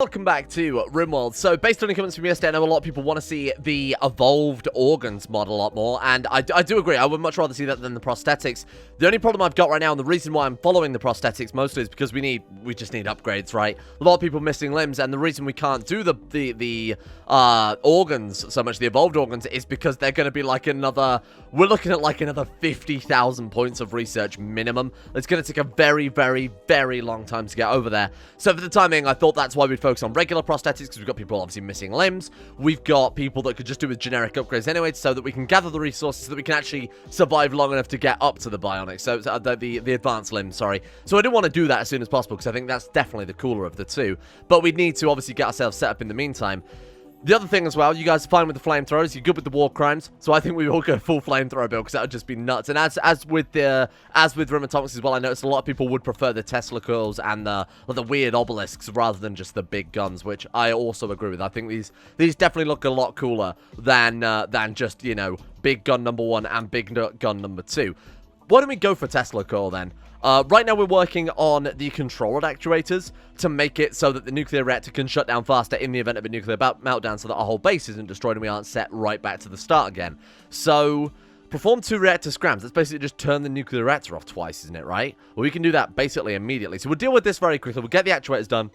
Welcome back to Rimworld. So, based on the comments from yesterday, I know a lot of people want to see the evolved organs mod a lot more, and I do agree. I would much rather see that than the prosthetics. The only problem I've got right now, and the reason why I'm following the prosthetics mostly, is because we just need upgrades, right? A lot of people missing limbs, and the reason we can't do the organs so much, the evolved organs, is because they're going to be like another. We're looking at like another 50,000 points of research minimum. It's going to take a very, very, very long time to get over there. So for the time being, I thought that's why we'd focus on regular prosthetics, because we've got people obviously missing limbs. We've got people that could just do with generic upgrades anyway, so that we can gather the resources so that we can actually survive long enough to get up to the bionics. So the advanced limbs, sorry. So I do want to do that as soon as possible, because I think that's definitely the cooler of the two. But we need to obviously get ourselves set up in the meantime. The other thing as well, you guys are fine with the flamethrowers, you're good with the war crimes, so I think we all go full flamethrower build, because that would just be nuts. And as with Rimatomics as well, I noticed a lot of people would prefer the Tesla coils and the weird obelisks rather than just the big guns, which I also agree with. I think these definitely look a lot cooler than just, you know, big gun number 1 and big gun number 2. Why don't we go for Tesla coil then? Right now we're working on the controller actuators to make it so that the nuclear reactor can shut down faster in the event of a nuclear meltdown, so that our whole base isn't destroyed and we aren't set right back to the start again. So, perform 2 reactor scrams. That's basically just turn the nuclear reactor off twice, isn't it, right? Well, we can do that basically immediately. So we'll deal with this very quickly. We'll get the actuators done.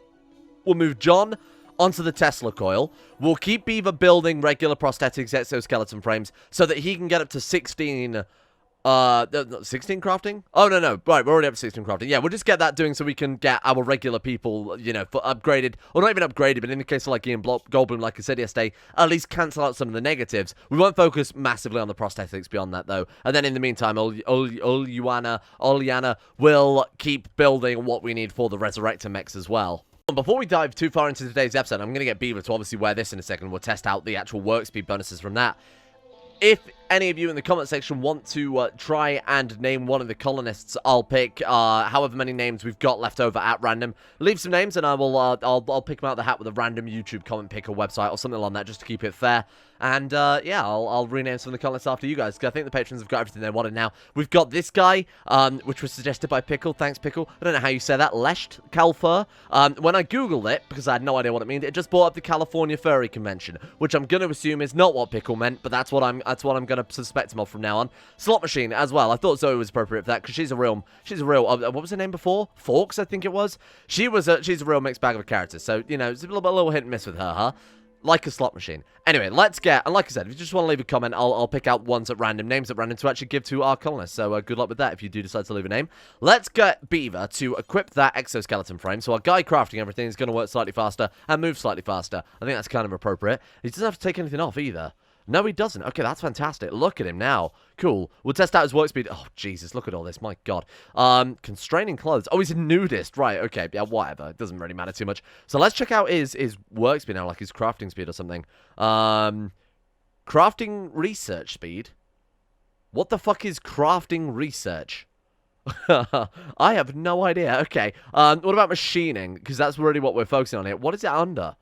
We'll move John onto the Tesla coil. We'll keep Beaver building regular prosthetics exoskeleton frames so that he can get up to 16... 16 crafting? Oh, no. Right, we're already up to 16 crafting. Yeah, we'll just get that doing so we can get our regular people, you know, upgraded. Or not even upgraded, but in the case of like Ian Goldblum, like I said yesterday, at least cancel out some of the negatives. We won't focus massively on the prosthetics beyond that, though. And then in the meantime, Oliana will keep building what we need for the Resurrector mechs as well. Before we dive too far into today's episode, I'm going to get Beaver to obviously wear this in a second. We'll test out the actual work speed bonuses from that. If any of you in the comment section want to try and name one of the colonists, I'll pick however many names we've got left over at random. Leave some names and I will I'll pick them out of the hat with a random YouTube comment picker website or something like that, just to keep it fair. And yeah, I'll rename some of the colonists after you guys, because I think the patrons have got everything they wanted now. We've got this guy, which was suggested by Pickle. Thanks, Pickle. I don't know how you say that. Lesht Kalfur. When I googled it, because I had no idea what it meant, it just brought up the California Furry Convention, which I'm going to assume is not what Pickle meant, but that's what I'm going to suspect him of from now on. Slot Machine as well. I thought Zoe was appropriate for that, because she's a real, what was her name before? Forks, I think it was. She's a real mixed bag of a character, so, you know, it's a little hit and miss with her, huh? Like a slot machine. Anyway, let's get, and like I said, if you just want to leave a comment, I'll pick out names at random to actually give to our colonists. So good luck with that if you do decide to leave a name. Let's get Beaver to equip that exoskeleton frame, so our guy crafting everything is going to work slightly faster and move slightly faster. I think that's kind of appropriate. He doesn't have to take anything off either. No, he doesn't. Okay, that's fantastic. Look at him now. Cool. We'll test out his work speed. Oh, Jesus, look at all this. My God. Constraining clothes. Oh, he's a nudist. Right, okay. Yeah, whatever. It doesn't really matter too much. So let's check out his work speed now, like his crafting speed or something. Crafting research speed? What the fuck is crafting research? I have no idea. Okay. What about machining? Because that's really what we're focusing on here. What is it under?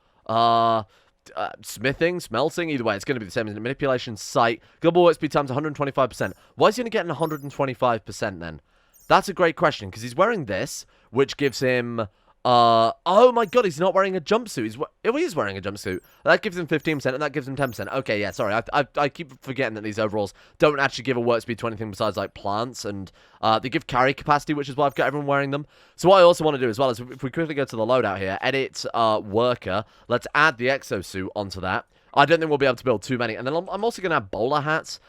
Smithing, smelting, either way, it's going to be the same as manipulation, sight. Global work speed times 125%. Why is he only getting 125% then? That's a great question, because he's wearing this, which gives him, oh my God, he's not wearing a jumpsuit. He is wearing a jumpsuit. That gives him 15%, and that gives him 10%. Okay, yeah, sorry, I keep forgetting that these overalls don't actually give a work speed to anything besides, like, plants, and they give carry capacity, which is why I've got everyone wearing them. So what I also want to do as well is, if we quickly go to the loadout here, edit worker, let's add the exosuit onto that. I don't think we'll be able to build too many. And then I'm also going to have bowler hats,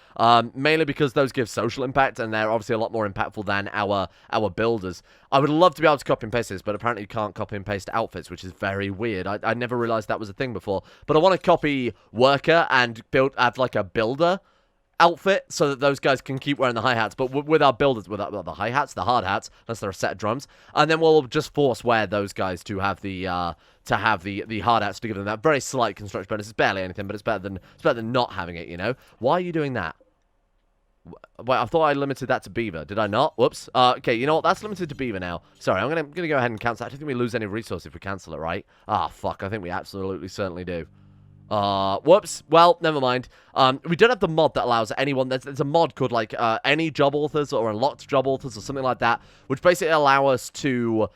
mainly because those give social impact, and they're obviously a lot more impactful than our builders. I would love to be able to copy and paste this, but apparently you can't copy and paste outfits, which is very weird. I never realized that was a thing before. But I want to copy worker and have like a builder outfit so that those guys can keep wearing the hi-hats, but with our builders, with the hi-hats, the hard hats, unless they're a set of drums, and then we'll just force wear those guys to have the hard hats to give them that very slight construction bonus. It's barely anything, but it's better than not having it, you know? Why are you doing that? Wait, I thought I limited that to Beaver. Did I not? Whoops. Okay, you know what? That's limited to Beaver now. Sorry, I'm gonna go ahead and cancel. I don't think we lose any resource if we cancel it, right? Ah, fuck. I think we absolutely certainly do. Whoops. Well, never mind. We don't have the mod that allows anyone. There's a mod called, like, any job authors or unlocked job authors or something like that, which basically allow us to,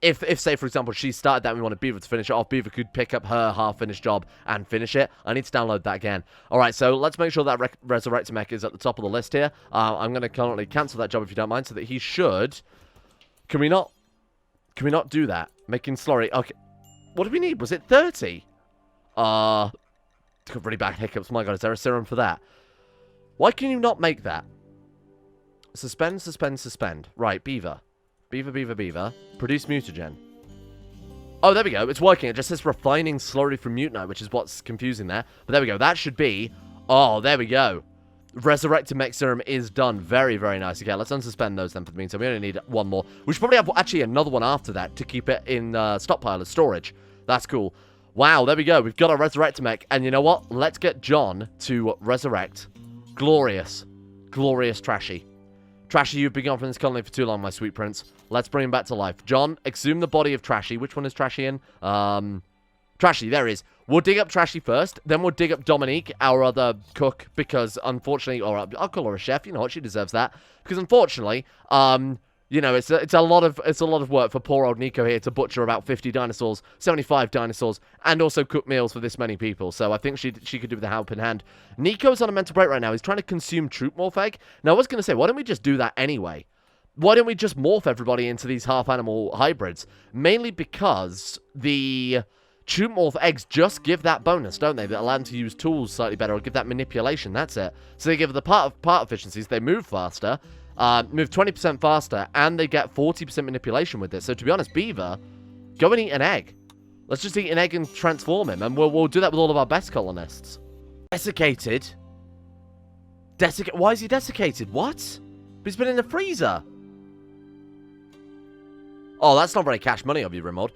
if say, for example, she started that and we wanted Beaver to finish it off, Beaver could pick up her half-finished job and finish it. I need to download that again. Alright, so let's make sure that Resurrector Mech is at the top of the list here. I'm going to currently cancel that job if you don't mind, so that he should... Can we not do that? Making slurry. Okay. What do we need? Was it 30? Got really bad hiccups. My god, is there a serum for that? Why can you not make that? Suspend, suspend, suspend. Right, Beaver. Beaver. Produce mutagen. Oh, there we go. It's working. It just says refining slowly from mutinite, which is what's confusing there. But there we go. That should be... Oh, there we go. Resurrected Mech Serum is done. Very, very nice. Okay, let's unsuspend those then for the meantime. We only need one more. We should probably have actually another one after that to keep it in stockpile as storage. That's cool. Wow, there we go. We've got our Resurrector Mech. And you know what? Let's get John to resurrect. Glorious. Glorious Trashy. Trashy, you've been gone from this colony for too long, my sweet prince. Let's bring him back to life. John, exhume the body of Trashy. Which one is Trashy in? Trashy, there he is. We'll dig up Trashy first, then we'll dig up Dominique, our other cook, because unfortunately, or I'll call her a chef, you know what, she deserves that. Because unfortunately, you know, it's a lot of work for poor old Nico here to butcher about 50 dinosaurs, 75 dinosaurs, and also cook meals for this many people. So I think she could do with a helping hand. Nico's on a mental break right now. He's trying to consume troop morph egg. Now, I was going to say, why don't we just do that anyway? Why don't we just morph everybody into these half-animal hybrids? Mainly because the... troop morph eggs just give that bonus, don't they? That allow them to use tools slightly better or give that manipulation, that's it. So they give the part efficiencies, they move faster, move 20% faster, and they get 40% manipulation with it. So to be honest, Beaver, go and eat an egg. Let's just eat an egg and transform him, and we'll do that with all of our best colonists. Desiccated? Why is he desiccated? What? But he's been in the freezer. Oh, that's not very cash money of you, Rimworld.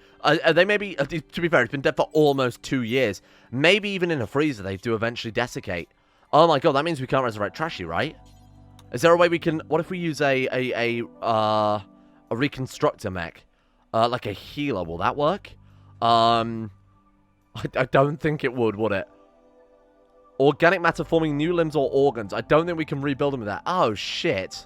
They maybe, to be fair, it's been dead for almost 2 years. Maybe even in a freezer, they do eventually desiccate. Oh my god, that means we can't resurrect Trashy, right? Is there a way we can... What if we use a reconstructor mech? Like a healer, will that work? I don't think it would it? Organic matter forming new limbs or organs. I don't think we can rebuild them with that. Oh, shit.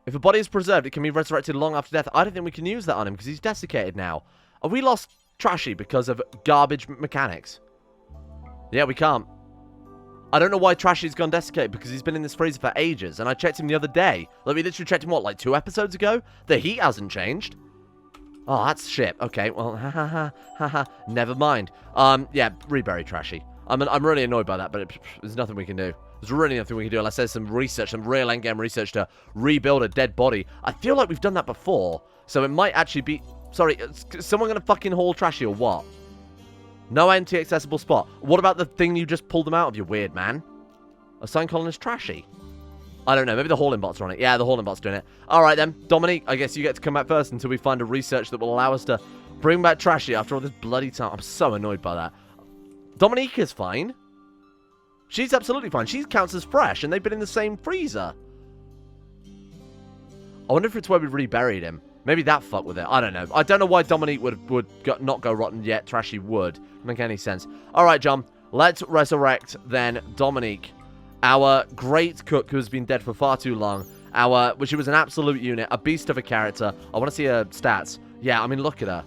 If a body is preserved, it can be resurrected long after death. I don't think we can use that on him because he's desiccated now. Have we lost Trashy because of garbage mechanics? Yeah, we can't. I don't know why Trashy's gone desiccated because he's been in this freezer for ages. And I checked him the other day. Like, we literally checked him, what, like 2 episodes ago? The heat hasn't changed. Oh, that's shit. Okay, well, never mind. Yeah, rebury Trashy. I'm really annoyed by that, but there's nothing we can do. There's really nothing we can do unless there's some research, some real endgame research to rebuild a dead body. I feel like we've done that before, so it might actually be... Sorry, is someone going to fucking haul Trashy or what? No anti-accessible spot. What about the thing you just pulled them out of, you weird man? Assign colonist Trashy. I don't know, maybe the hauling bots are on it. Yeah, the hauling bot's doing it. Alright then, Dominique, I guess you get to come back first until we find a research that will allow us to bring back Trashy after all this bloody time. I'm so annoyed by that. Dominique is fine. She's absolutely fine. She counts as fresh, and they've been in the same freezer. I wonder if it's where we reburied him. Maybe that fucked with it. I don't know. I don't know why Dominique would not go rotten yet. Trashy would. Doesn't make any sense. All right, John. Let's resurrect, then, Dominique. Our great cook who's been dead for far too long. Which was an absolute unit. A beast of a character. I want to see her stats. Yeah, I mean, look at her.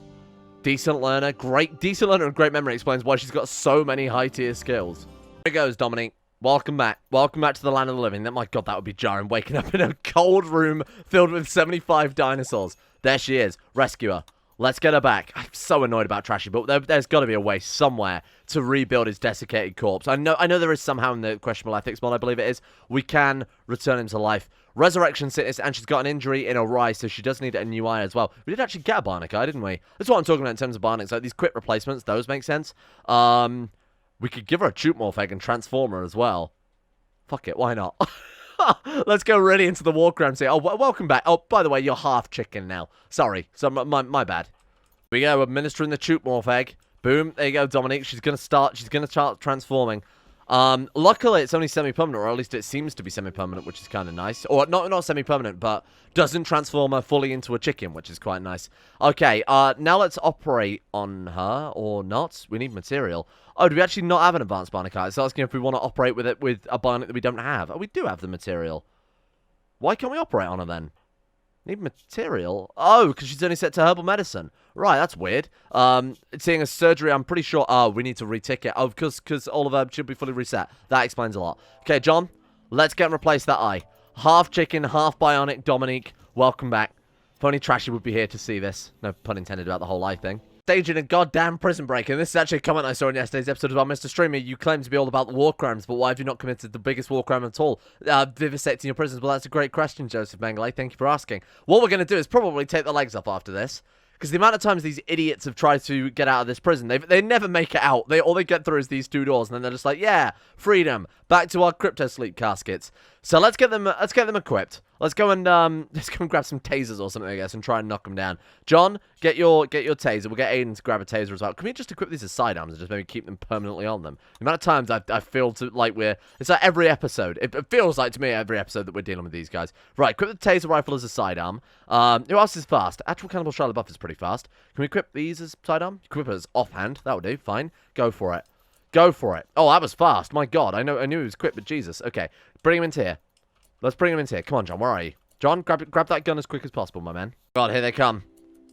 Decent learner. Decent learner and great memory explains why she's got so many high-tier skills. Here goes, Dominique. Welcome back. Welcome back to the land of the living. My god, that would be jarring. Waking up in a cold room filled with 75 dinosaurs. There she is. Rescue her. Let's get her back. I'm so annoyed about Trashy, but there's got to be a way somewhere to rebuild his desiccated corpse. I know there is somehow in the questionable ethics mod, I believe it is. We can return him to life. Resurrection sickness, and she's got an injury in her eye, so she does need a new eye as well. We did actually get a Barnacle eye, didn't we? That's what I'm talking about in terms of Barnacles. Like these quick replacements, those make sense. We could give her a troop morph egg and transform her as well. Fuck it, why not? Let's go really into the war crime. Say, oh, welcome back. Oh, by the way, you're half chicken now. Sorry, so my bad. Here we go, administering the troop morph egg. Boom, there you go, Dominique. She's gonna start transforming. Luckily, it's only semi-permanent, or at least it seems to be semi-permanent, which is kind of nice. Or, not semi-permanent, but doesn't transform her fully into a chicken, which is quite nice. Okay, now let's operate on her, or not. We need material. Oh, do we actually not have an advanced bionic eye? It's asking if we want to operate with it with a bionic that we don't have. Oh, we do have the material. Why can't we operate on her, then? Need material? Oh, because she's only set to herbal medicine. Right, that's weird. Seeing a surgery, I'm pretty sure... Oh, we need to retick it. Oh, because all of her should be fully reset. That explains a lot. Okay, John, let's get and replace that eye. Half chicken, half bionic. Dominique, welcome back. If only Trashy would be here to see this. No pun intended about the whole eye thing. Staging a goddamn prison break, and this is actually a comment I saw in yesterday's episode about Mr. Streamer. You claim to be all about the war crimes, but why have you not committed the biggest war crime at all? Vivisecting your prisoners. Well, that's a great question, Joseph Mengele. Thank you for asking. What we're going to do is probably take the legs off after this, because the amount of times these idiots have tried to get out of this prison, they never make it out. All they get through is these 2 doors, and then they're just like, yeah, freedom. Back to our crypto sleep caskets. So let's get them equipped. Let's go and grab some tasers or something, I guess, and try and knock them down. John, get your taser. We'll get Aiden to grab a taser as well. Can we just equip these as sidearms and just maybe keep them permanently on them? The amount of times I feel like it's like every episode. It feels like to me every episode that we're dealing with these guys. Right, equip the taser rifle as a sidearm. Who else is fast? Actual Cannibal Shia LaBeouf is pretty fast. Can we equip these as sidearm? Equip it as offhand. That would do. Fine. Go for it. Go for it. Oh, that was fast. My God, I knew he was quick, but Jesus. Okay, bring him into here. Let's bring him into here. Come on, John. Where are you? John, grab that gun as quick as possible, my man. God, here they come.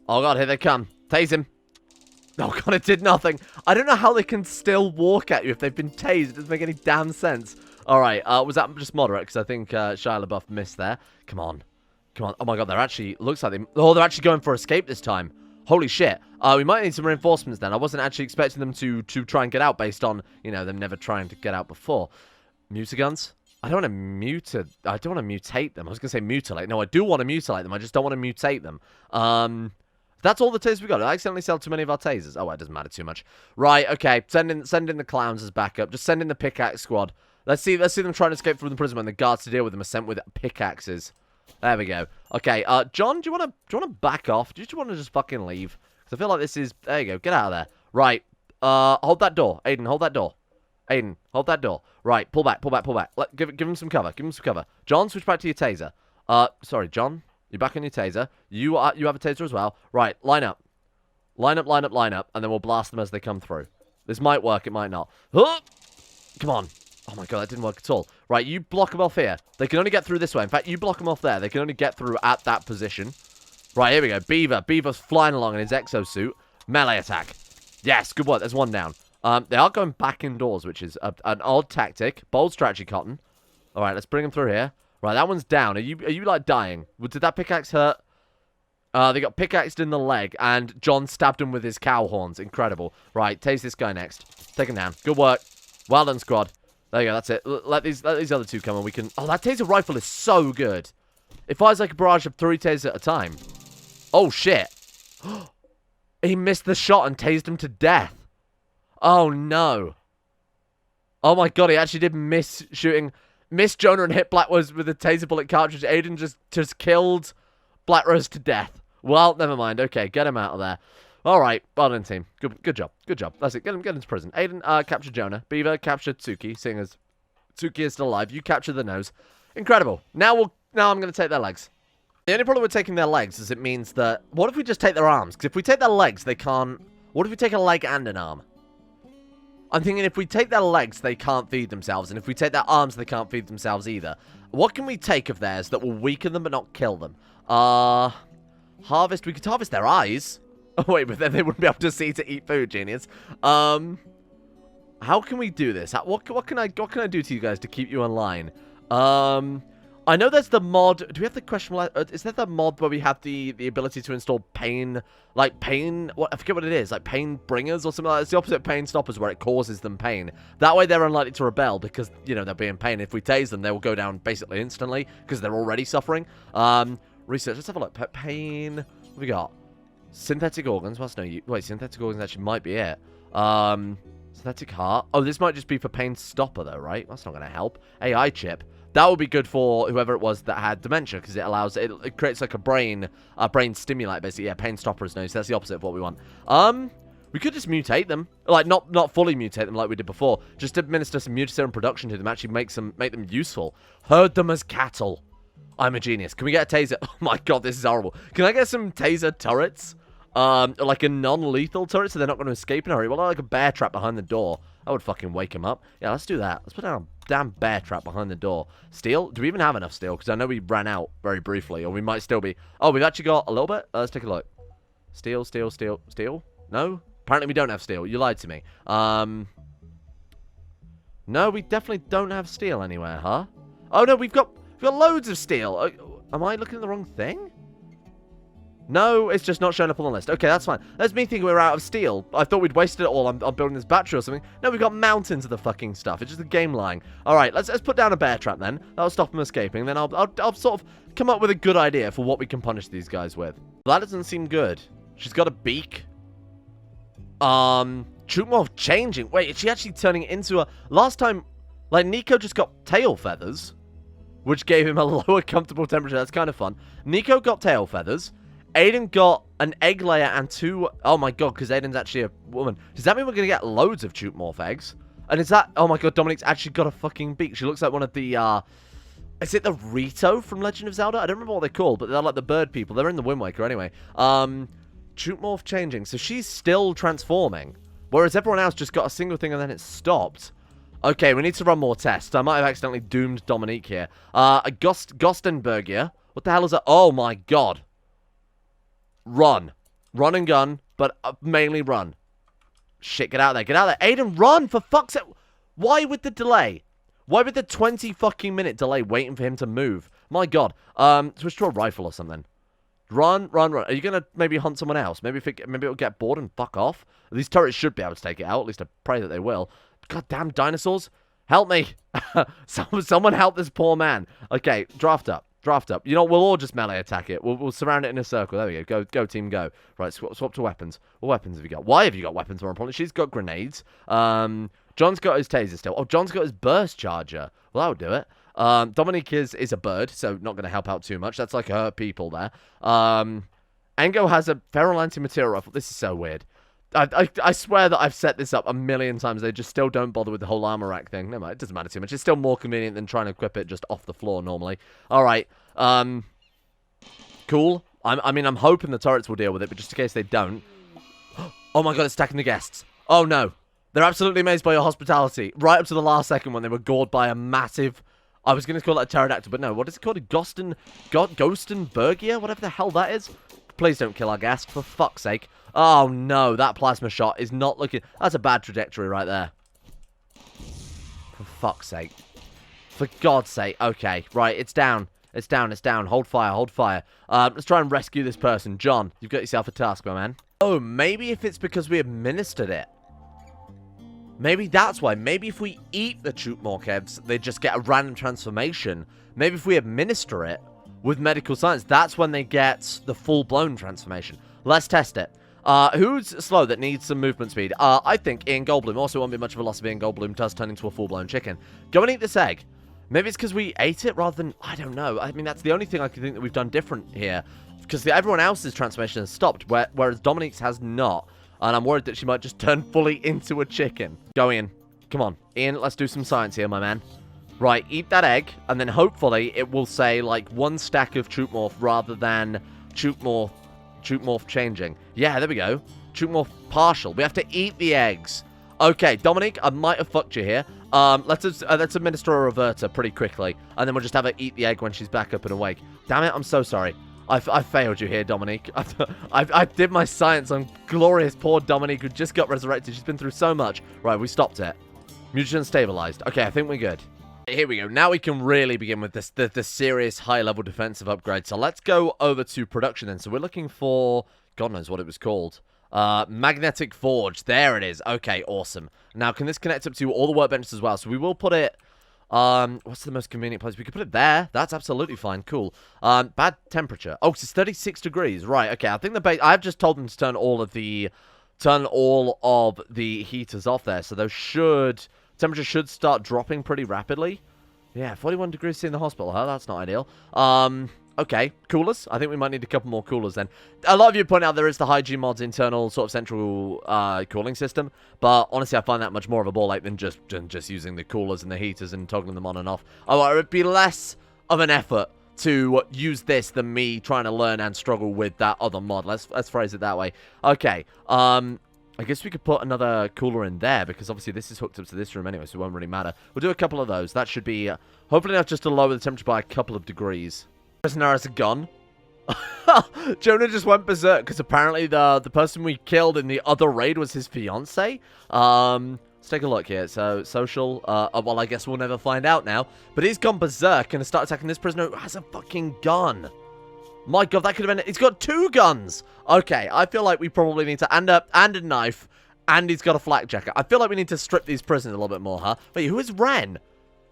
Oh, God, here they come. Tase him. Oh, God, it did nothing. I don't know how they can still walk at you if they've been tased. It doesn't make any damn sense. All right, was that just moderate? Because I think Shia LaBeouf missed there. Come on. Come on. Oh, my God, they're actually... Looks like they're actually going for escape this time. Holy shit. We might need some reinforcements then. I wasn't actually expecting them to try and get out based on, them never trying to get out before. Mutiguns? I don't want to mutate them. I was going to say mutilate. No, I do want to mutilate them. I just don't want to mutate them. That's all the tasers we got. I accidentally sell too many of our tasers. Oh, it doesn't matter too much. Right, okay. Send in the clowns as backup. Just send in the pickaxe squad. Let's see them trying to escape from the prison when the guards to deal with them are sent with pickaxes. There we go. Okay, John, do you want to back off? Do you want to just fucking leave? Because I feel like this is... There you go. Get out of there. Right. Hold that door. Aiden, hold that door. Aiden, hold that door. Right, pull back. Give him some cover. John, switch back to your taser. Sorry, John. You're back on your taser. You have a taser as well. Right, line up. Line up, and then we'll blast them as they come through. This might work, it might not. Come on. Oh my God, that didn't work at all. Right, you block them off here. They can only get through this way. In fact, you block them off there. They can only get through at that position. Right, here we go. Beaver's flying along in his exosuit. Melee attack. Yes, good work. There's one down. They are going back indoors, which is an odd tactic. Bold strategy, Cotton. All right, let's bring them through here. Right, that one's down. Are you like dying? Did that pickaxe hurt? They got pickaxed in the leg, and John stabbed him with his cow horns. Incredible. Right, tase this guy next. Take him down. Good work. Well done, squad. There you go. That's it. Let these other two come, and we can. Oh, that taser rifle is so good. It fires like a barrage of 3 tasers at a time. Oh shit! He missed the shot and tased him to death. Oh, no. Oh, my God. He actually did miss shooting. Missed Jonah and hit Black Rose with a taser bullet cartridge. Aiden just killed Black Rose to death. Well, never mind. Okay, get him out of there. All right. Well done, team. Good job. Good job. That's it. Get him to prison. Aiden, capture Jonah. Beaver, capture Tsuki, seeing as Tsuki is still alive. You capture the nose. Incredible. Now I'm going to take their legs. The only problem with taking their legs is it means that... What if we just take their arms? Because if we take their legs, they can't... What if we take a leg and an arm? I'm thinking if we take their legs, they can't feed themselves. And if we take their arms, they can't feed themselves either. What can we take of theirs that will weaken them but not kill them? Harvest. We could harvest their eyes. Oh, wait, but then they wouldn't be able to see to eat food, genius. How can we do this? What can I do to you guys to keep you online? I know there's the mod. Do we have the question? Is there the mod where we have the ability to install pain, like pain? What I forget what it is, like pain bringers or something like that. It's the opposite of pain stoppers, where it causes them pain. That way, they're unlikely to rebel because they'll be in pain. If we tase them, they will go down basically instantly because they're already suffering. Research. Let's have a look. Pain. What have we got? Synthetic organs. What's no use? Wait, synthetic organs actually might be it. Synthetic heart. Oh, this might just be for pain stopper though, right? That's not going to help. AI chip. That would be good for whoever it was that had dementia, because it creates like a brain stimulate, basically. Yeah, pain stopper is no, so that's the opposite of what we want. We could just mutate them. Like, not fully mutate them like we did before. Just administer some mutaserum production to them. Actually make them useful. Herd them as cattle. I'm a genius. Can we get a taser? Oh my god, this is horrible. Can I get some taser turrets? Like a non-lethal turret so they're not going to escape in a hurry. Well, like a bear trap behind the door. I would fucking wake him up. Yeah, let's do that. Let's put down a damn bear trap behind the door. Steel? Do we even have enough steel? Because I know we ran out very briefly. Or we might still be... Oh, we've actually got a little bit? Let's take a look. Steel, steel, steel, steel? No? Apparently we don't have steel. You lied to me. No, we definitely don't have steel anywhere, huh? Oh, no, we've got loads of steel. Am I looking at the wrong thing? No, it's just not showing up on the list. Okay, that's fine. That's me thinking we're out of steel. I thought we'd wasted it all on building this battery or something. No, we've got mountains of the fucking stuff. It's just the game lying. All right, let's put down a bear trap then. That'll stop them escaping. Then I'll sort of come up with a good idea for what we can punish these guys with. That doesn't seem good. She's got a beak. Chukmov changing. Wait, is she actually turning it into a... Last time, like, Nico just got tail feathers, which gave him a lower comfortable temperature. That's kind of fun. Nico got tail feathers. Aiden got an egg layer and 2... Oh my god, because Aiden's actually a woman. Does that mean we're going to get loads of Chukmorph eggs? And is that... Oh my god, Dominic's actually got a fucking beak. She looks like one of the... Is it the Rito from Legend of Zelda? I don't remember what they're called, but they're like the bird people. They're in the Wind Waker anyway. Chukmorph changing. So she's still transforming. Whereas everyone else just got a single thing and then it stopped. Okay, we need to run more tests. I might have accidentally doomed Dominique here. A Gostenbergia. What the hell is that? Oh my god. Run. Run and gun, but mainly run. Shit, get out of there. Get out of there. Aiden, run, for fuck's sake. Why with the delay? Why with the 20 fucking minute delay waiting for him to move? My god. Switch to a rifle or something. Run, run, run. Are you going to maybe hunt someone else? Maybe it'll get bored and fuck off? These turrets should be able to take it out. At least I pray that they will. Goddamn dinosaurs. Help me. Someone help this poor man. Okay, draft up. Draft up. You know, we'll all just melee attack it. We'll surround it in a circle. There we go. Go, team, go. Right, swap to weapons. What weapons have you got? Why have you got weapons, more importantly? She's got grenades. John's got his taser still. Oh, John's got his burst charger. Well, that would do it. Dominique is a bird, so not going to help out too much. That's like her people there. Engo has a feral anti-material rifle. This is so weird. I swear that I've set this up a million times. They just still don't bother with the whole armor rack thing. No, it doesn't matter too much. It's still more convenient than trying to equip it just off the floor normally. All right. Cool. I'm hoping the turrets will deal with it, but just in case they don't. Oh my god, it's stacking the guests. Oh no. They're absolutely amazed by your hospitality. Right up to the last second when they were gored by a massive... I was going to call it a pterodactyl, but no. What is it called? A Gostenbergia? Whatever the hell that is. Please don't kill our guest, for fuck's sake. Oh no, that plasma shot is not looking... That's a bad trajectory right there. For fuck's sake. For God's sake. Okay, right, it's down. It's down, it's down. Hold fire, hold fire. Let's try and rescue this person. John, you've got yourself a task, my man. Oh, maybe if it's because we administered it. Maybe that's why. Maybe if we eat the Chukmorkevs, they just get a random transformation. Maybe if we administer it with medical science, that's when they get the full-blown transformation. Let's test it. Who's slow that needs some movement speed? I think Ian Goldblum. Also, won't be much of a loss if Ian Goldblum does turn into a full-blown chicken. Go and eat this egg. Maybe it's because we ate it rather than... I don't know. I mean, that's the only thing I can think that we've done different here. Because everyone else's transformation has stopped, whereas Dominique's has not. And I'm worried that she might just turn fully into a chicken. Go, Ian. Come on. Ian, let's do some science here, my man. Right, eat that egg, and then hopefully it will say, like, 1 stack of Chukmorph rather than Chukmorph changing. Yeah, there we go. Chukmorph partial. We have to eat the eggs. Okay, Dominique, I might have fucked you here. Let's administer a reverter pretty quickly, and then we'll just have her eat the egg when she's back up and awake. Damn it, I'm so sorry. I failed you here, Dominique. I did my science on glorious poor Dominique who just got resurrected. She's been through so much. Right, we stopped it. Mutagen stabilized. Okay, I think we're good. Here we go. Now we can really begin with this the serious high-level defensive upgrade. So let's go over to production then. So we're looking for... God knows what it was called. Magnetic Forge. There it is. Okay, awesome. Now, can this connect up to all the workbenches as well? So we will put it... what's the most convenient place? We could put it there. That's absolutely fine. Cool. Bad temperature. Oh, it's 36 degrees. Right, okay. I think the base... I've just told them to turn all of the heaters off there. So those should... Temperature should start dropping pretty rapidly. Yeah, 41 degrees in the hospital, huh? That's not ideal. Okay, coolers. I think we might need a couple more coolers then. A lot of you point out there is the Hygiene Mod's internal sort of central cooling system, but honestly I find that much more of a ball ache than just using the coolers and the heaters and toggling them on and off. Oh, it would be less of an effort to use this than me trying to learn and struggle with that other mod. Let's phrase it that way. Okay, I guess we could put another cooler in there, because obviously this is hooked up to this room anyway, so it won't really matter. We'll do a couple of those. That should be, hopefully enough just to lower the temperature by a couple of degrees. Prisoner has a gun. Jonah just went berserk, because apparently the person we killed in the other raid was his fiancé. Let's take a look here. So, social, well, I guess we'll never find out now. But he's gone berserk and start attacking this prisoner who has a fucking gun. My god, that could have been... He's got 2 guns! Okay, I feel like we probably need to... And a knife. And he's got a flak jacket. I feel like we need to strip these prisoners a little bit more, huh? Wait, who is Ren?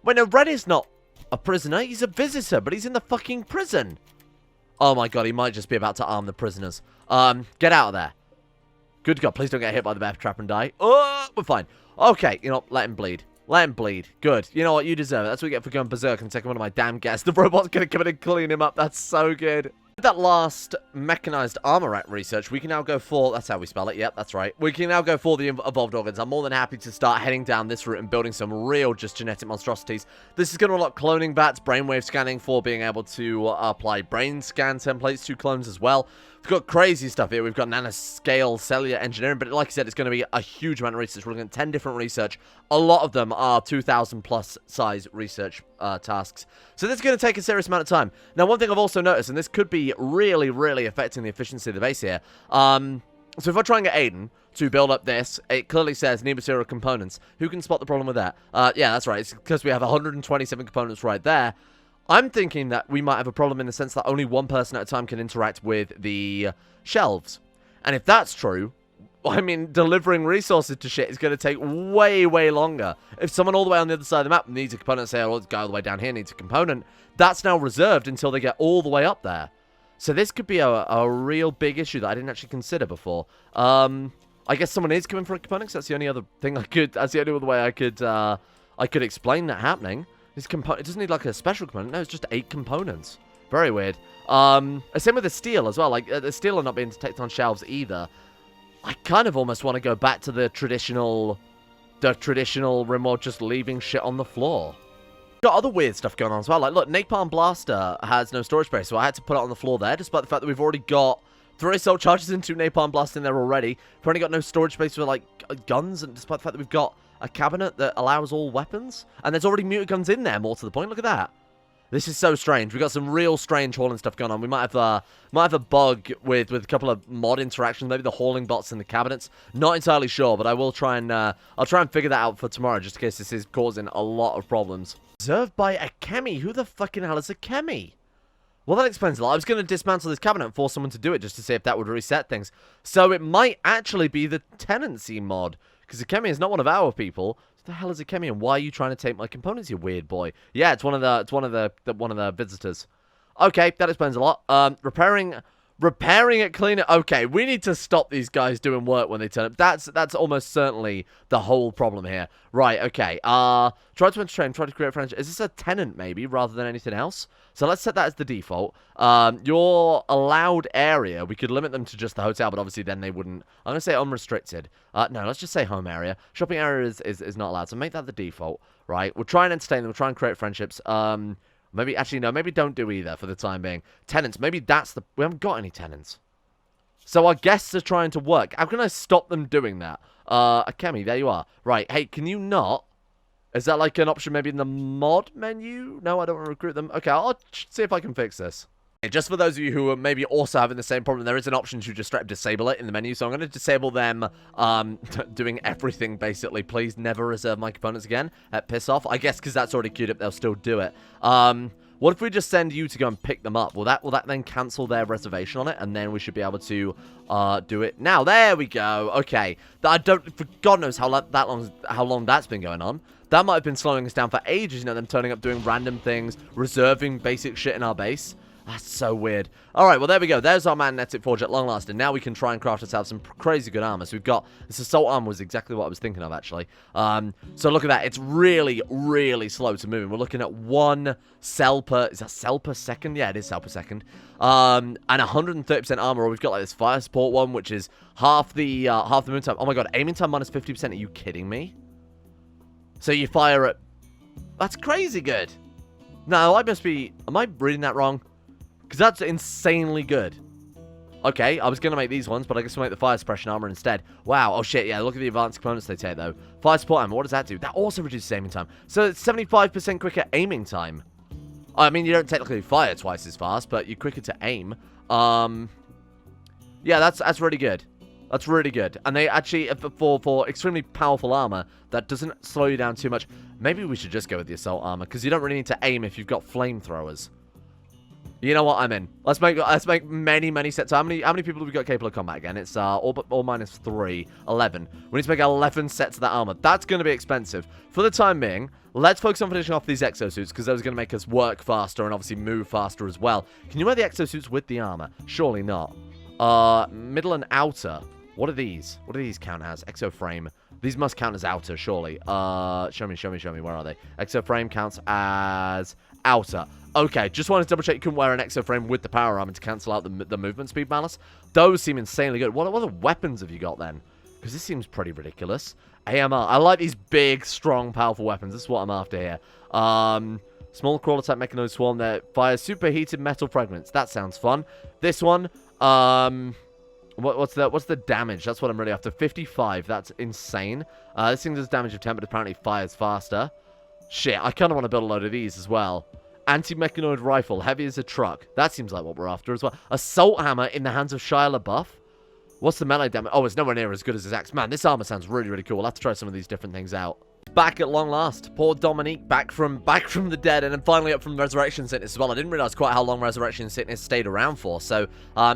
Wait, no, Ren is not a prisoner. He's a visitor, but he's in the fucking prison. Oh my god, he might just be about to arm the prisoners. Get out of there. Good god, please don't get hit by the bear trap and die. Oh, we're fine. Okay, you know, let him bleed. Let him bleed. Good. You know what? You deserve it. That's what you get for going berserk and taking one of my damn guests. The robot's going to come in and clean him up. That's so good. That last mechanized armor rack research, we can now go for... That's how we spell it. Yep, that's right. We can now go for the evolved organs. I'm more than happy to start heading down this route and building some real just genetic monstrosities. This is going to unlock cloning bats, brainwave scanning for being able to apply brain scan templates to clones as well. We've got crazy stuff here. We've got nanoscale cellular engineering, but like I said, it's going to be a huge amount of research. We're looking at 10 different research. A lot of them are 2,000 plus size research tasks. So this is going to take a serious amount of time. Now, one thing I've also noticed, and this could be really, really affecting the efficiency of the base here. So if I try and get Aiden to build up this, it clearly says need material components. Who can spot the problem with that? Yeah, that's right. It's because we have 127 components right there. I'm thinking that we might have a problem in the sense that only one person at a time can interact with the shelves. And if that's true, I mean, delivering resources to shit is going to take way, way longer. If someone all the way on the other side of the map needs a component, say, oh, the guy all the way down here needs a component, that's now reserved until they get all the way up there. So this could be a real big issue that I didn't actually consider before. I guess someone is coming for a component, so that's the only other thing I could, that's the only other way I could explain that happening. This component, it doesn't need like a special component. No, it's just 8 components. Very weird. Same with the steel as well. Like, the steel are not being detected on shelves either. I kind of almost want to go back to the traditional Rimworld, just leaving shit on the floor. Got other weird stuff going on as well. Like, look, Napalm Blaster has no storage space, so I had to put it on the floor there, despite the fact that we've already got 3 assault charges and 2 Napalm Blasts in there already. We've only got no storage space for, like, guns, and despite the fact that we've got a cabinet that allows all weapons. And there's already mutant guns in there, more to the point. Look at that. This is so strange. We've got some real strange hauling stuff going on. We might have a bug with a couple of mod interactions, maybe the hauling bots in the cabinets. Not entirely sure, but I will try and I'll try and figure that out for tomorrow, just in case this is causing a lot of problems. Observed by a chemi. Who the fucking hell is a chemi? Well, that explains a lot. I was going to dismantle this cabinet and force someone to do it just to see if that would reset things. So it might actually be the Tenancy mod. Because Akemi is not one of our people. What the hell is Akemi, and why are you trying to take my components, you weird boy? Yeah, it's one of the visitors. Okay, that explains a lot. Repairing it, clean it. Okay, we need to stop these guys doing work when they turn up. That's almost certainly the whole problem here. Right, okay. Try to entertain, try to create friendship. Is this a tenant, maybe, rather than anything else? So let's set that as the default. Your allowed area, we could limit them to just the hotel, but obviously then they wouldn't. I'm going to say unrestricted. No, let's just say home area. Shopping area is not allowed, so make that the default, right? We'll try and entertain them. We'll try and create friendships. Maybe, actually, no, maybe don't do either for the time being. Tenants, maybe that's the... We haven't got any tenants. So our guests are trying to work. How can I stop them doing that? Akemi, there you are. Right, hey, can you not... Is that like an option maybe in the mod menu? No, I don't want to recruit them. Okay, I'll see if I can fix this. Okay, just for those of you who are maybe also having the same problem, there is an option to just straight up disable it in the menu. So I'm going to disable them doing everything, basically. Please never reserve my components again. Piss off. I guess because that's already queued up, they'll still do it. What if we just send you to go and pick them up? Will that then cancel their reservation on it? And then we should be able to do it now. There we go. Okay. I don't... For God knows how long that's been going on. That might have been slowing us down for ages, you know, them turning up doing random things, reserving basic shit in our base. That's so weird. Alright, well, there we go. There's our magnetic forge at long last, and now we can try and craft ourselves some crazy good armor. So we've got... This assault armor was exactly what I was thinking of, actually. So look at that. It's really, really slow to move. We're looking at 1 cell per... Is that cell per second? Yeah, it is cell per second. And 130% armor. Or we've got, like, this fire support one, which is half the moon time. Oh, my God. Aiming time minus 50%. Are you kidding me? So you fire at... That's crazy good. No, I must be... Am I reading that wrong? Because that's insanely good. Okay, I was going to make these ones, but I guess we'll make the fire suppression armor instead. Wow, oh shit, yeah, look at the advanced components they take, though. Fire support armor, what does that do? That also reduces aiming time. So it's 75% quicker aiming time. I mean, you don't technically fire twice as fast, but you're quicker to aim. Yeah, that's really good. That's really good. And they actually, for extremely powerful armor, that doesn't slow you down too much. Maybe we should just go with the assault armor, because you don't really need to aim if you've got flamethrowers. You know what? I'm in. Let's make many sets. How many people have we got capable of combat again? It's all minus 3, 11. We need to make 11 sets of that armor. That's going to be expensive. For the time being, let's focus on finishing off these exosuits because those are going to make us work faster and obviously move faster as well. Can you wear the exosuits with the armor? Surely not. Middle and outer. What are these? What do these count as? Exo frame. These must count as outer, surely. Show me. Where are they? Exo frame counts as outer. Okay, just wanted to double check you couldn't wear an exo frame with the power armor to cancel out the movement speed balance. Those seem insanely good. What other weapons have you got then? Because this seems pretty ridiculous. AMR. I like these big, strong, powerful weapons. This is what I'm after here. Small crawler type mechanoid swarm that fires superheated metal fragments. That sounds fun. This one, what's the damage? That's what I'm really after. 55. That's insane. This thing does damage of 10, but apparently fires faster. Shit, I kind of want to build a load of these as well. Anti-mechanoid rifle, heavy as a truck. That seems like what we're after as well. Assault hammer in the hands of Shia LaBeouf. What's the melee damage? Oh, it's nowhere near as good as his axe. Man, this armor sounds really, really cool. We'll have to try some of these different things out. Back at long last. Poor Dominique back from the dead and then finally up from Resurrection Sickness as well. I didn't realize quite how long Resurrection Sickness stayed around for. So,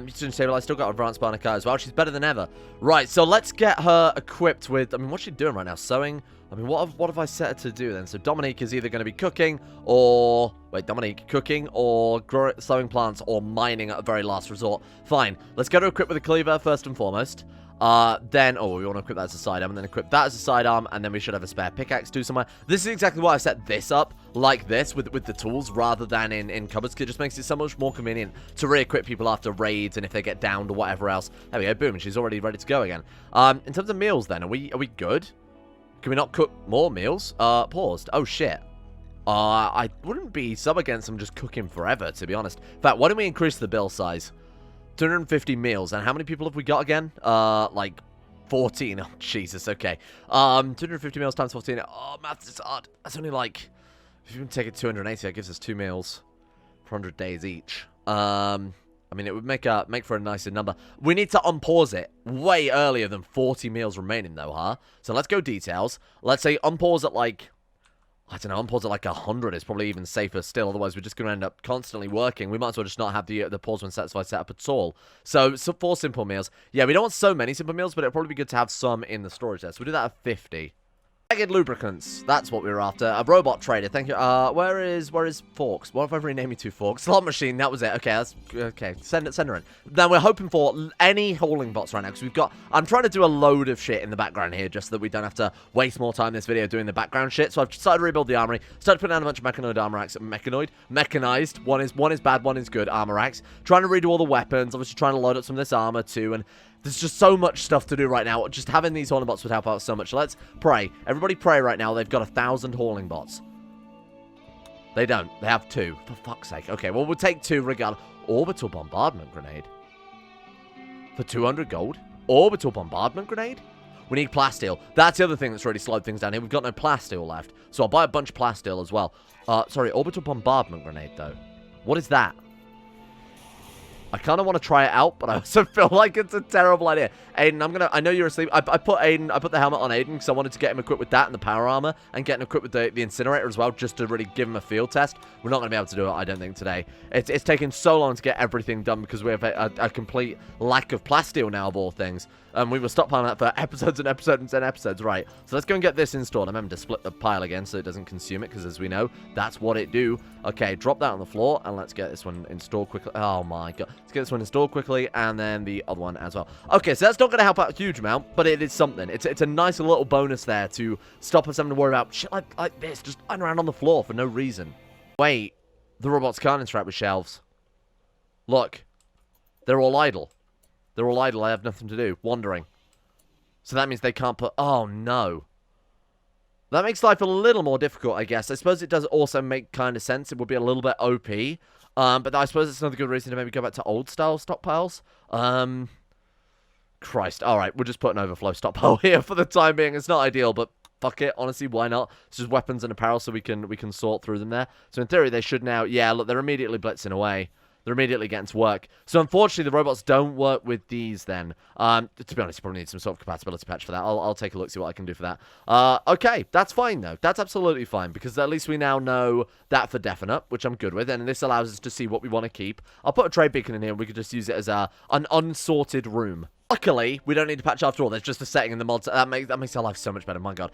still got advanced Barnacle as well. She's better than ever. Right, so let's get her equipped with... I mean, what's she doing right now? Sewing? I mean, what have I set her to do then? So Dominique is either going to be cooking or... Wait, Dominique, cooking or sowing plants or mining at a very last resort. Fine. Let's get her equipped with a cleaver first and foremost. Then, we want to equip that as a sidearm, and then equip that as a sidearm, and then we should have a spare pickaxe too somewhere. This is exactly why I set this up like this with the tools rather than in cupboards, because it just makes it so much more convenient to re-equip people after raids and if they get downed or whatever else. There we go, boom, and she's already ready to go again. In terms of meals then, are we good? Can we not cook more meals? Paused. Oh, shit. I wouldn't be sub against them just cooking forever, to be honest. In fact, why don't we increase the bill size? 250 meals. And how many people have we got again? Like 14. Oh, Jesus. Okay. 250 meals times 14. Oh, maths is hard. That's only like... If you can take it 280, that gives us 2 meals for 100 days each. I mean, it would make for a nicer number. We need to unpause it way earlier than 40 meals remaining, though, huh? So let's go details. Let's say unpause at like... I don't know, unpause at like 100 is probably even safer still. Otherwise, we're just going to end up constantly working. We might as well just not have the pause when satisfied setup at all. So 4 simple meals. Yeah, we don't want so many simple meals, but it'll probably be good to have some in the storage there. So we'll do that at 50. Jagged lubricants. That's what we were after. A robot trader. Thank you. Where is Forks? What if I rename you to Forks? Slot machine. That was it. Okay, that's okay. Send her in. Now we're hoping for any hauling bots right now because we've got. I'm trying to do a load of shit in the background here just so that we don't have to waste more time in this video doing the background shit. So I've started to rebuild the armory. Started putting down a bunch of mechanoid armor axe. Mechanized. One is bad. One is good. Armor axe. Trying to redo all the weapons. Obviously trying to load up some of this armor too and. There's just so much stuff to do right now. Just having these hauling bots would help out so much. So let's pray. Everybody pray right now. They've got 1,000 hauling bots. They don't. They have 2. For fuck's sake. Okay, well, we'll take 2 regardless. Orbital bombardment grenade. For 200 gold. Orbital bombardment grenade? We need plasteel. That's the other thing that's really slowed things down here. We've got no plasteel left. So I'll buy a bunch of plasteel as well. Sorry, orbital bombardment grenade, though. What is that? I kind of want to try it out, but I also feel like it's a terrible idea. Aiden, I know you're asleep. I put the helmet on Aiden because I wanted to get him equipped with that and the power armor and get him equipped with the incinerator as well, just to really give him a field test. We're not going to be able to do it, I don't think, today. It's taken so long to get everything done because we have a complete lack of plasteel now, of all things. We were stockpiling that for episodes and episodes and episodes, right? So let's go and get this installed. I remember to split the pile again so it doesn't consume it, because as we know, that's what it do. Okay, drop that on the floor, and let's get this one installed quickly. Oh my god. Let's get this one installed quickly, and then the other one as well. Okay, so that's not going to help out a huge amount, but it is something. It's a nice little bonus there to stop us having to worry about shit like this, just lying around on the floor for no reason. Wait, the robots can't interact with shelves. Look, they're all idle. They're all idle. I have nothing to do. Wandering. So that means they can't put... Oh, no. That makes life a little more difficult, I guess. I suppose it does also make kind of sense. It would be a little bit OP. But I suppose it's another good reason to maybe go back to old-style stockpiles. Christ. Alright, we'll just put an overflow stockpile here for the time being. It's not ideal, but... Fuck it, honestly, why not? It's just weapons and apparel so we can sort through them there. So in theory, they should now... Yeah, look, they're immediately blitzing away. They're immediately getting to work. So unfortunately, the robots don't work with these then. To be honest, you probably need some sort of compatibility patch for that. I'll take a look, see what I can do for that. Okay, that's fine though. That's absolutely fine, because at least we now know that for definite, which I'm good with, and this allows us to see what we want to keep. I'll put a trade beacon in here, and we could just use it as an unsorted room. Luckily, we don't need to patch after all. There's just a setting in the mods. That makes our life so much better, my god.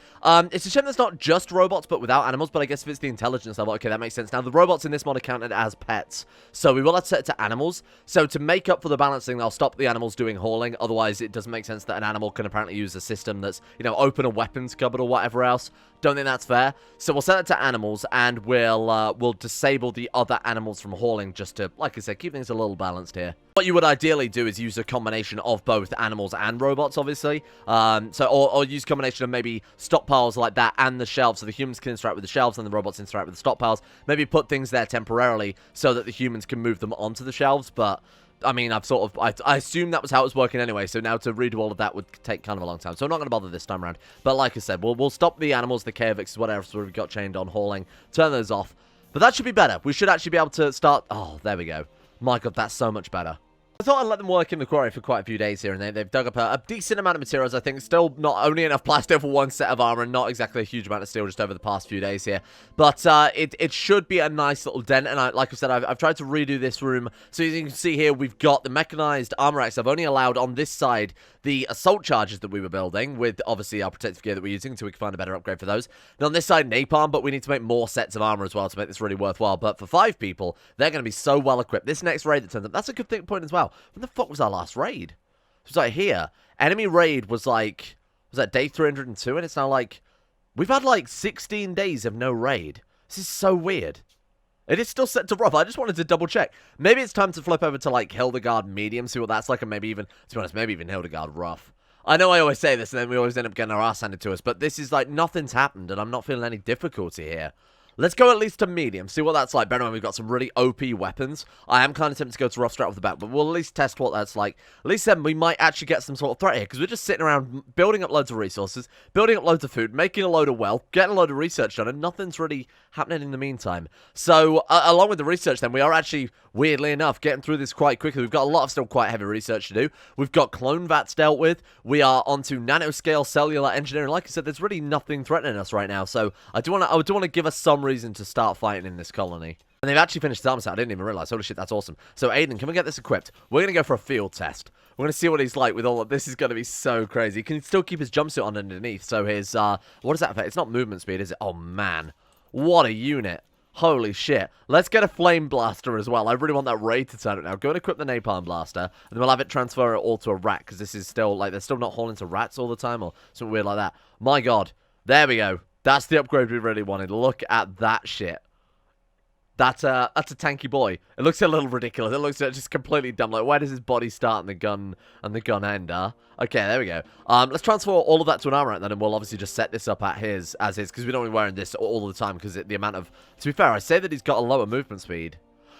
It's a shame there's not just robots, but without animals, but I guess if it's the intelligence level, okay, that makes sense. Now, the robots in this mod are counted as pets, so we will have to set it to animals. So to make up for the balancing, I'll stop the animals doing hauling. Otherwise, it doesn't make sense that an animal can apparently use a system that's, you know, open a weapons cupboard or whatever else. Don't think that's fair. So we'll set it to animals, and we'll disable the other animals from hauling just to, like I said, keep things a little balanced here. What you would ideally do is use a combination of both animals and robots, obviously. Or use a combination of maybe stockpiles like that and the shelves, so the humans can interact with the shelves and the robots interact with the stockpiles. Maybe put things there temporarily so that the humans can move them onto the shelves, but... I mean, I assume that was how it was working anyway, so now to redo all of that would take kind of a long time. So I'm not going to bother this time around. But like I said, we'll stop the animals, the KVX, whatever we've got chained on hauling, turn those off. But that should be better. We should actually be able to start... Oh, there we go. My god, that's so much better. I thought I'd let them work in the quarry for quite a few days here, and they've dug up a decent amount of materials, I think. Still not only enough plastic for one set of armor, and not exactly a huge amount of steel just over the past few days here. But it should be a nice little dent, and like I said, I've tried to redo this room. So as you can see here, we've got the mechanized armor racks. I've only allowed on this side the assault charges that we were building, with obviously our protective gear that we're using, so we can find a better upgrade for those. And on this side, napalm, but we need to make more sets of armor as well to make this really worthwhile. But for 5 people, they're going to be so well equipped. This next raid that turns up, that's a good point as well. When the fuck was our last raid? It was like here. Enemy raid was like, was that day 302? And it's now like, we've had like 16 days of no raid. This is so weird. It is still set to rough. I just wanted to double check. Maybe it's time to flip over to like Hildegard medium, see what that's like, and maybe even, to be honest, maybe even Hildegard rough. I know I always say this, and then we always end up getting our ass handed to us, but this is like, nothing's happened, and I'm not feeling any difficulty here. Let's go at least to medium, see what that's like. Bear in mind, we've got some really OP weapons. I am kind of tempted to go to rough straight off the bat, but we'll at least test what that's like. At least then we might actually get some sort of threat here, because we're just sitting around building up loads of resources, building up loads of food, making a load of wealth, getting a load of research done, and nothing's really happening in the meantime. So, along with the research then, we are actually, weirdly enough, getting through this quite quickly. We've got a lot of still quite heavy research to do. We've got clone vats dealt with. We are onto nanoscale cellular engineering. Like I said, there's really nothing threatening us right now, so I do want to give us some reason to start fighting in this colony. And they've actually finished the armor set. I didn't even realize. Holy shit, that's awesome. So, Aiden, can we get this equipped? We're going to go for a field test. We're going to see what he's like with all of this. This is going to be so crazy. He can still keep his jumpsuit on underneath. So his, what is that for? It's not movement speed, is it? Oh, man. What a unit. Holy shit. Let's get a flame blaster as well. I really want that raid to turn it now. Go and equip the napalm blaster, and then we'll have it transfer it all to a rat, because this is still, like, they're still not hauling to rats all the time, or something weird like that. My god. There we go. That's the upgrade we really wanted. Look at that shit. That's a tanky boy. It looks a little ridiculous. It looks just completely dumb. Like, where does his body start and the gun end, huh? Okay, there we go. Let's transfer all of that to an armor rack then, and we'll obviously just set this up at his, as is, because we don't want to be wearing this all the time, because the amount of... To be fair, I say that he's got a lower movement speed.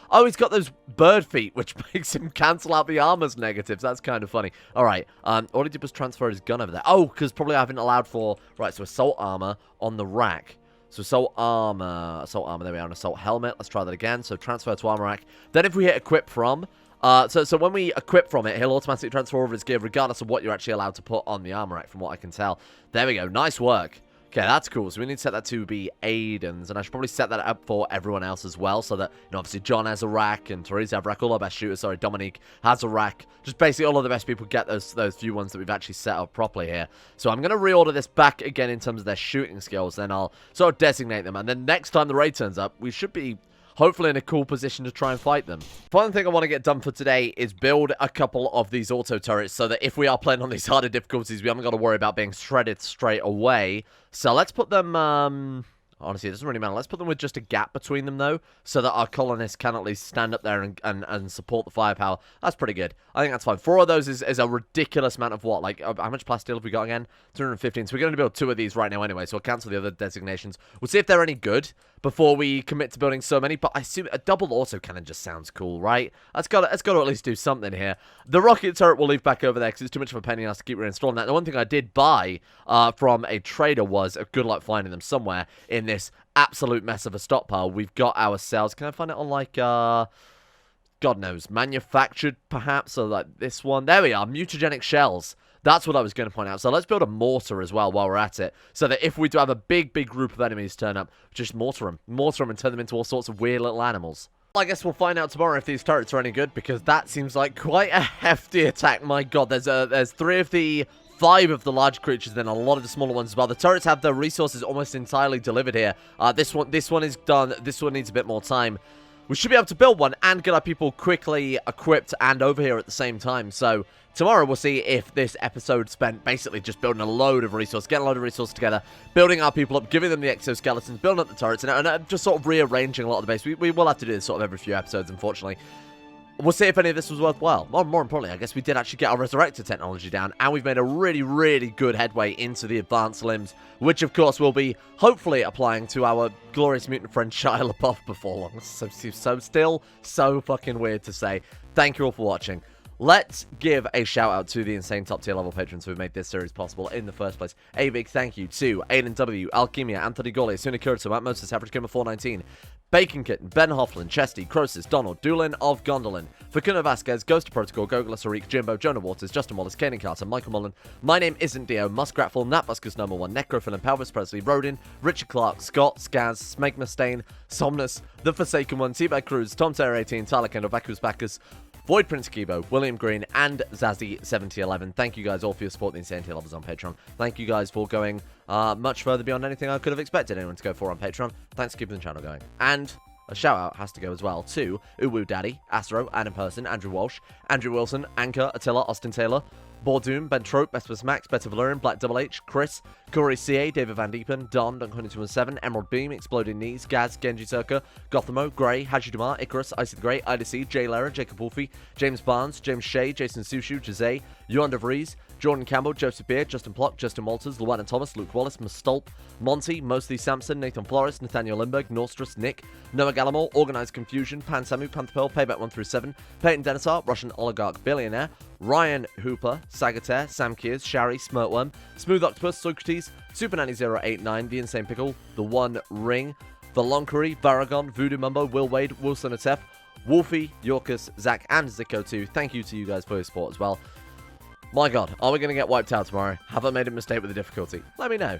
Oh, he's got those bird feet, which makes him cancel out the armor's negatives. That's kind of funny. All right, all he did was transfer his gun over there. Oh, because probably I haven't allowed for... Right, so assault armor on the rack. So assault armor, there we are, an assault helmet. Let's try that again. So transfer to armor rack. Then if we hit equip from, So when we equip from it, he'll automatically transfer over his gear regardless of what you're actually allowed to put on the armor rack, from what I can tell. There we go. Nice work. Okay, that's cool. So we need to set that to be Aiden's, and I should probably set that up for everyone else as well, so that, you know, obviously John has a rack, and Teresa have a rack, all our best shooters, sorry, Dominique has a rack. Just basically all of the best people get those few ones that we've actually set up properly here. So I'm going to reorder this back again in terms of their shooting skills, then I'll sort of designate them, and then next time the raid turns up, we should be hopefully in a cool position to try and fight them. Final thing I want to get done for today is build a couple of these auto turrets so that if we are playing on these harder difficulties, we haven't got to worry about being shredded straight away. So let's put them, honestly, it doesn't really matter. Let's put them with just a gap between them, though, so that our colonists can at least stand up there and support the firepower. That's pretty good. I think that's fine. 4 of those is a ridiculous amount of what? Like, how much plasteel have we got again? 215. So we're going to build 2 of these right now anyway, so we'll cancel the other designations. We'll see if they're any good before we commit to building so many, but I assume a double autocannon just sounds cool, right? That's got to at least do something here. The rocket turret we'll leave back over there because it's too much of a pain in the ass to keep reinstalling that. The one thing I did buy from a trader was a good luck finding them somewhere in this absolute mess of a stockpile. We've got ourselves, can I find it on like, God knows, manufactured perhaps, or like this one? There we are, mutagenic shells. That's what I was going to point out. So let's build a mortar as well while we're at it, so that if we do have a big group of enemies turn up, just mortar them and turn them into all sorts of weird little animals. I guess we'll find out tomorrow if these turrets are any good, because that seems like quite a hefty attack. My god, there's 3 of the 5 of the large creatures, then a lot of the smaller ones as well. The turrets have their resources almost entirely delivered here. This one is done. This one needs a bit more time. We should be able to build one and get our people quickly equipped and over here at the same time. So tomorrow we'll see if this episode spent basically just building a load of resources, getting a load of resources together, building our people up, giving them the exoskeletons, building up the turrets, and just sort of rearranging a lot of the base. We will have to do this sort of every few episodes, unfortunately. We'll see if any of this was worthwhile. More importantly, I guess we did actually get our Resurrector technology down, and we've made a really good headway into the advanced limbs, which, of course, we'll be hopefully applying to our glorious mutant friend Shia LaBeouf before long. Still so fucking weird to say. Thank you all for watching. Let's give a shout out to the insane top tier level patrons who have made this series possible in the first place. A big thank you to Aiden W, Alchemia, Anthony Gawley, Asuna Kurito, Matt Moses, Average Gamer 419, Bacon Kitten, Ben Hofflin, Chesty, Croesus, Donald, Doolin of Gondolin, Facundo Vasquez, Ghost of Protocol, Gogol Sarik, Jimbo, Jonah Waters, Justin Wallace, Kanan Carter, Michael Mullen, My Name Isn't Dio, Muskratful, Natbuskus number 1, Necrophil, Pelvis Presley, Rodin, Richard Clark, Scott, Skaz, Smegma Stain, Somnus, The Forsaken One, T-Bag Cruz, Tom Terror 18, Tyler Kendall, Vacuous Bacchus, Void Prince Kibo, William Green, and Zazzy7011. Thank you guys all for your support in the insane tier levels on Patreon. Thank you guys for going much further beyond anything I could have expected anyone to go for on Patreon. Thanks for keeping the channel going. And a shout out has to go as well to Uwu Daddy, Astro, Adam Person, Andrew Walsh, Andrew Wilson, Anchor, Attila, Austin Taylor, Bordoom, Ben Trope, Bespers Max, Better Valerian, Black Double H, Chris, Corey CA, David Van Diepen, Don, Dunk217, Emerald Beam, Exploding Knees, Gaz, Genji Circa, Gothamo, Grey, Haji Dumar, Icarus, Icy the Great, Ida C, Jay Lara, Jacob Wolfie, James Barnes, James Shea, Jason Sushu, Jose, Johan De Vries, Jordan Campbell, Joseph Beard, Justin Plock, Justin Walters, Llewellyn Thomas, Luke Wallace, Mustolp, Monty, Mostly Sampson, Nathan Flores, Nathaniel Lindbergh, Norstrus, Nick, Noah Gallimore, Organized Confusion, Pan Samu, Panther Pearl, Payback 1 through 7, Peyton Denisar, Russian Oligarch Billionaire, Ryan Hooper, Sagataire, Sam Kears, Shari, Smirtworm, Smooth Octopus, Socrates, Super Nanny 089, The Insane Pickle, The One Ring, The Lonkery, Baragon, Voodoo Mumbo, Will Wade, Wilson Atef, Wolfie, Yorkus, Zach, and Zico2. Thank you to you guys for your support as well. My god, are we going to get wiped out tomorrow? Have I made a mistake with the difficulty? Let me know.